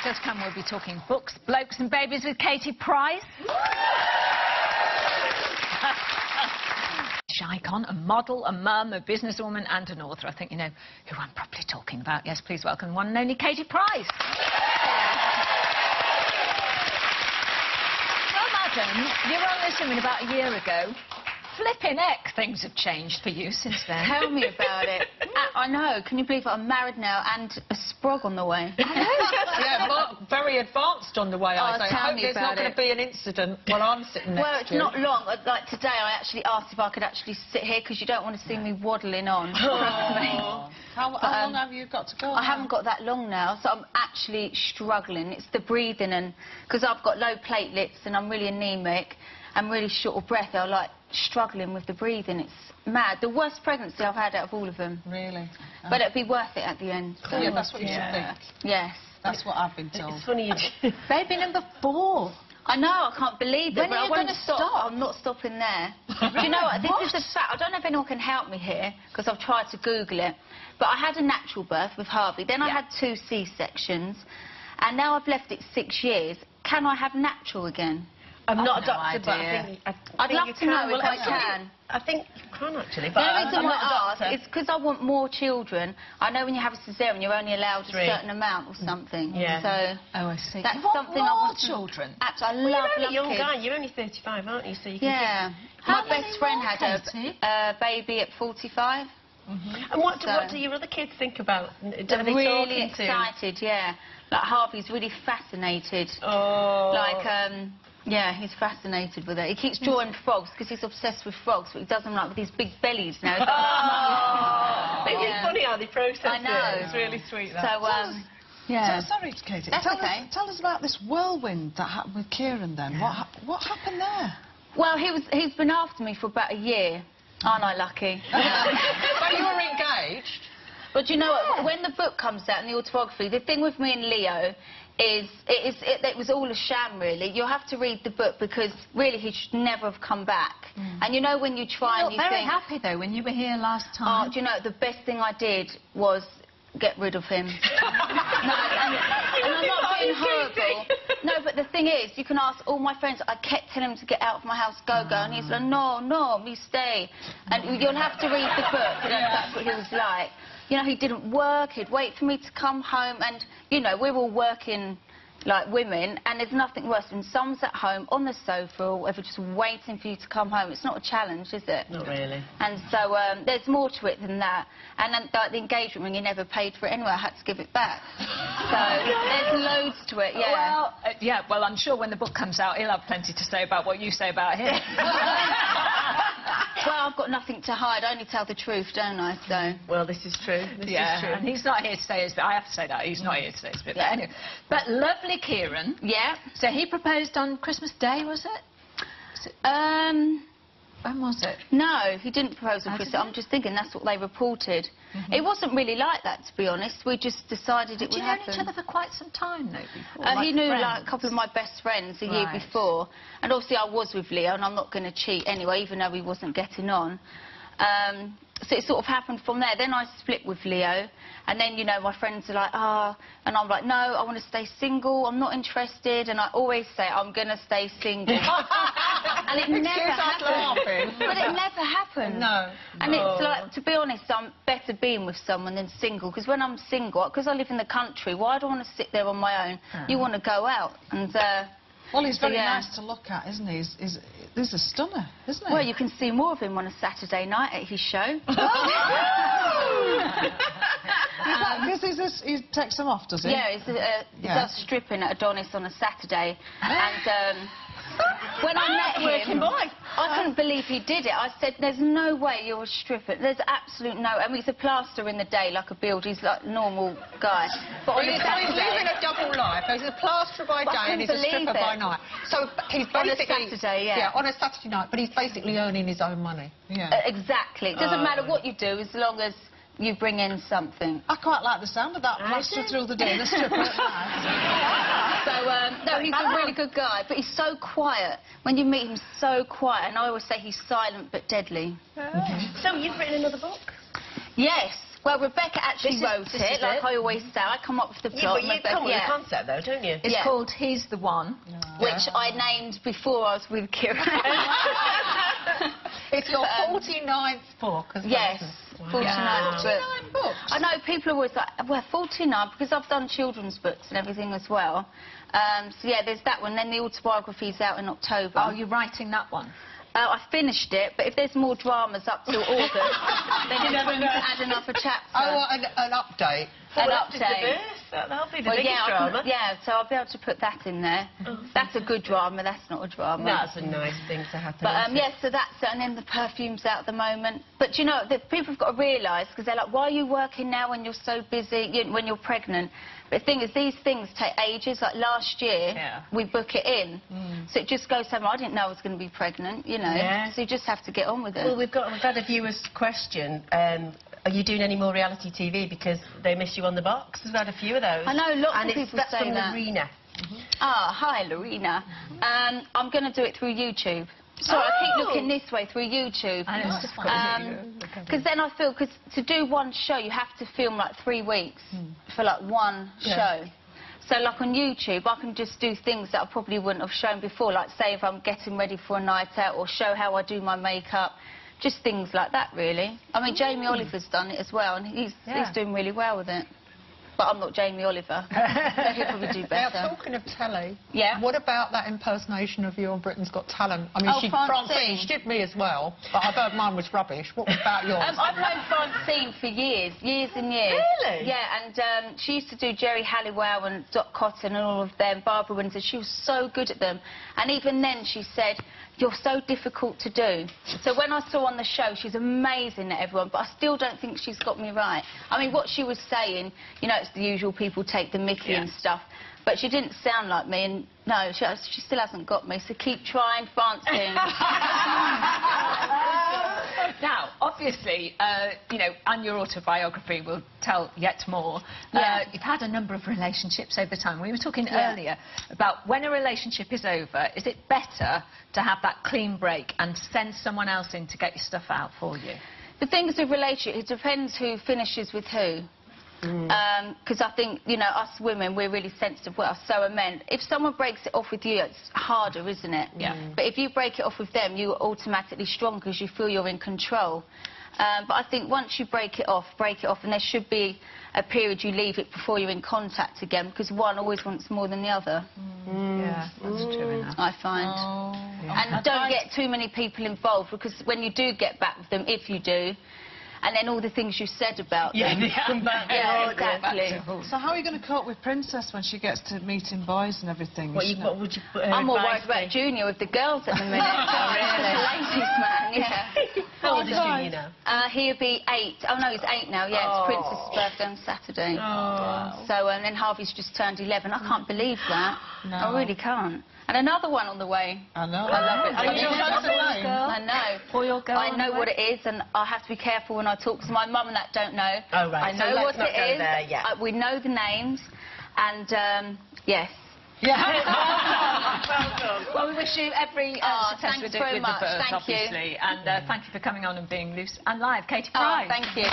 still to come, we'll be talking books, blokes and babies with Katie Price. Icon, a model, a mum, a businesswoman and an author. I think you know who I'm properly talking about. Yes, please welcome one and only Katie Price. Well, madam, you were on this woman about a year ago. Flipping heck, things have changed for you since then. Tell me about it. I know. Can you believe it? I'm married now and a sprog on the way. Yeah, but very advanced on the way, I say. I hope there's not going to be an incident while I'm sitting next to you. Well, it's not long. Like today, I actually asked if I could actually sit here because you don't want to see me waddling on. Trust me. How long have you got to go? I haven't got that long now, so I'm actually struggling. It's the breathing, and because I've got low platelets and I'm really anaemic, I'm really short of breath. I'm like struggling with the breathing. It's mad. The worst pregnancy I've had out of all of them. Really? But it'd be worth it at the end. So. Yeah, that's what you should think. Yes. That's what I've been told. It's funny you do. Baby number 4. I know, I can't believe it. When are you going to stop? I'm not stopping there. Do you know what? This is a fact. I don't know if anyone can help me here, because I've tried to Google it. But I had a natural birth with Harvey. Then I had 2 C-sections. And now I've left it 6 years. Can I have natural again? I'm not a doctor, but I'd love to know if I can. I think you can, actually, but the reason I'm why not a doctor. is because I want more children. I know when you have a caesarean, you're only allowed 3. a certain amount or something. Yeah. So oh, I see. that's something I want children. Absolutely, I love you're only a young kids. guy. You're only 35, aren't you? So you can. Yeah. My best friend had a baby at 45. And what do your other kids think about? They're really excited. Yeah. Like Harvey's really fascinated. Oh. Like yeah, he's fascinated with it. He keeps drawing frogs because he's obsessed with frogs, but he does them like with these big bellies now. It's funny how they process it. I know. It's really sweet. That. So, yeah. So, sorry, Katie. That's okay. Tell us about this whirlwind that happened with Kieran then. Yeah. What happened there? Well, he's been after me for about a year. Aren't I lucky? But you were engaged. But you know what? When the book comes out and the autobiography, the thing with me and Leo is it was all a sham, really. You'll have to read the book because really he should never have come back. And you know when you try and you very think, happy though when you were here last time. oh, do you know the best thing I did was get rid of him. No, and I'm not being horrible. No, but the thing is, you can ask all my friends. I kept telling him to get out of my house, go, and he's like, no, me stay. And you'll have to read the book. You know, that's what he was like. You know, he didn't work, he'd wait for me to come home, and, you know, we're all working like women, and there's nothing worse than someone's at home on the sofa or whatever, just waiting for you to come home. It's not a challenge, is it? Not really. And so there's more to it than that. And then like, the engagement ring, he never paid for it anyway. I had to give it back. So there's loads to it, yeah. Well, I'm sure when the book comes out, he'll have plenty to say about what you say about him. Well, I've got nothing to hide. I only tell the truth, don't I? So. Well, this is true. This is true. And he's not here to say his bit. I have to say that. He's not here to say his bit. But anyway. But lovely Kieran. Yeah. So he proposed on Christmas Day, was it? When was it? No, he didn't propose on Christmas. I'm just thinking that's what they reported. It wasn't really like that, to be honest. We just decided it would happen. Did you know each other for quite some time, though, before? He knew like a couple of my best friends a year before. And obviously I was with Leo, and I'm not going to cheat anyway, even though he wasn't getting on. So it sort of happened from there. Then I split with Leo, and then, you know, my friends are like, and I'm like, no, I want to stay single, I'm not interested, and I always say, I'm going to stay single. And it never happened. But it never happened. No. And it's like, to be honest, I'm better being with someone than single, because when I'm single, because I live in the country, why do I want to sit there on my own? You want to go out, and... well, he's very nice to look at, isn't he? He's a stunner, isn't he? Well, you can see more of him on a Saturday night at his show. Because he takes them off, does he? Yeah, he does stripping at Adonis on a Saturday. And when I met him, I couldn't believe he did it. I said, there's no way you're a stripper. There's absolute no... I mean, he's a plasterer in the day, like a builder. He's like a normal guy. But on a Saturday... He's living a double life. He's a plasterer by day and he's a stripper by night. So he's basically... On a Saturday, yeah, on a Saturday night, but he's basically earning his own money. Yeah. Exactly. It doesn't matter what you do, as long as you bring in something. I quite like the sound of that plaster through the day, the stripper at night. So, no, he's a really good guy, but he's so quiet. When you meet him, so quiet, and I always say he's silent but deadly. So you've written another book? Yes. Well, Rebecca actually wrote it, like I always say. I come up with the plot. Yeah, but you come with the concept, though, don't you? It's called He's the One. Which I named before I was with Kira. It's your 49th book as well. Yes, 49th book. 49 books. I know people are always like, well, 49, because I've done children's books and everything as well. So, yeah, there's that one. Then the autobiography's out in October. Oh, you're writing that one? I finished it, but if there's more dramas up till August, then you're going to add another chapter. Oh, an update. An update. That'll be the biggest drama. Yeah, so I'll be able to put that in there. That's a good drama, that's not a drama. That's a nice thing to happen. But, yes, so that's it, and then the perfume's out at the moment. But, you know, people have got to realise, because they're like, why are you working now when you're so busy, when you're pregnant? But the thing is, these things take ages. Like last year, we book it in. So it just goes somewhere. I didn't know I was going to be pregnant, you know. Yeah. So you just have to get on with it. Well, we've had a viewer's question. Are you doing any more reality TV because they miss you on the box? We've had a few of those. I know, lots of people say that. And that's from Lorena. Hi, Lorena. I'm going to do it through YouTube. So I keep looking this way through YouTube. Because then I feel, because to do one show, you have to film like 3 weeks for like one show. So like on YouTube, I can just do things that I probably wouldn't have shown before, like say if I'm getting ready for a night out, or show how I do my makeup. Just things like that, really. I mean, Jamie Oliver's done it as well, and he's doing really well with it. But I'm not Jamie Oliver. So he'll probably do better. Now, talking of telly, yeah, what about that impersonation of you on Britain's Got Talent? I mean, Francine, she did me as well, but I heard mine was rubbish. What about yours? I've known Francine for years and years. Really? Yeah, and she used to do Jerry Halliwell and Dot Cotton and all of them, Barbara Windsor. She was so good at them. And even then she said, you're so difficult to do. So when I saw on the show, she's amazing at everyone, but I still don't think she's got me right. I mean, what she was saying, you know, it's the usual people take the mickey and stuff, but she didn't sound like me, and no, she still hasn't got me, so keep trying, Francine. Now, obviously, you know, and your autobiography will tell yet more. You've had a number of relationships over time. We were talking earlier about when a relationship is over, is it better to have that clean break and send someone else in to get your stuff out for you? The thing is with relationships, it depends who finishes with who. Because I think, you know, us women, we're really sensitive. Well, so are men. If someone breaks it off with you, it's harder, isn't it? Yeah. But if you break it off with them, you're automatically strong because you feel you're in control. But I think once you break it off, and there should be a period you leave it before you're in contact again, because one always wants more than the other. Yeah, that's true enough. I find. And don't get too many people involved, because when you do get back with them, if you do, and then all the things you said about them. Yeah, exactly. So how are you going to cope with Princess when she gets to meeting boys and everything? What would you I'm more worried about Junior with the girls at the minute. Ladies man, yeah. How old is Junior now? He'll be 8. Oh, no, he's 8 now, yeah. It's Princess's birthday on Saturday. So, and then Harvey's just turned 11. I can't believe that. No. I really can't. And another one on the way. I know. I love it. I know. Boy or girl? I know what it is, and I have to be careful when I talk, because my mum and that don't know. Oh, right. I know what it is. We know the names, and, yes. Yeah. Well, we wish you every success with the birth, Thank you. obviously. And thank you for coming on and being loose and live. Katie Pryde. Thank you.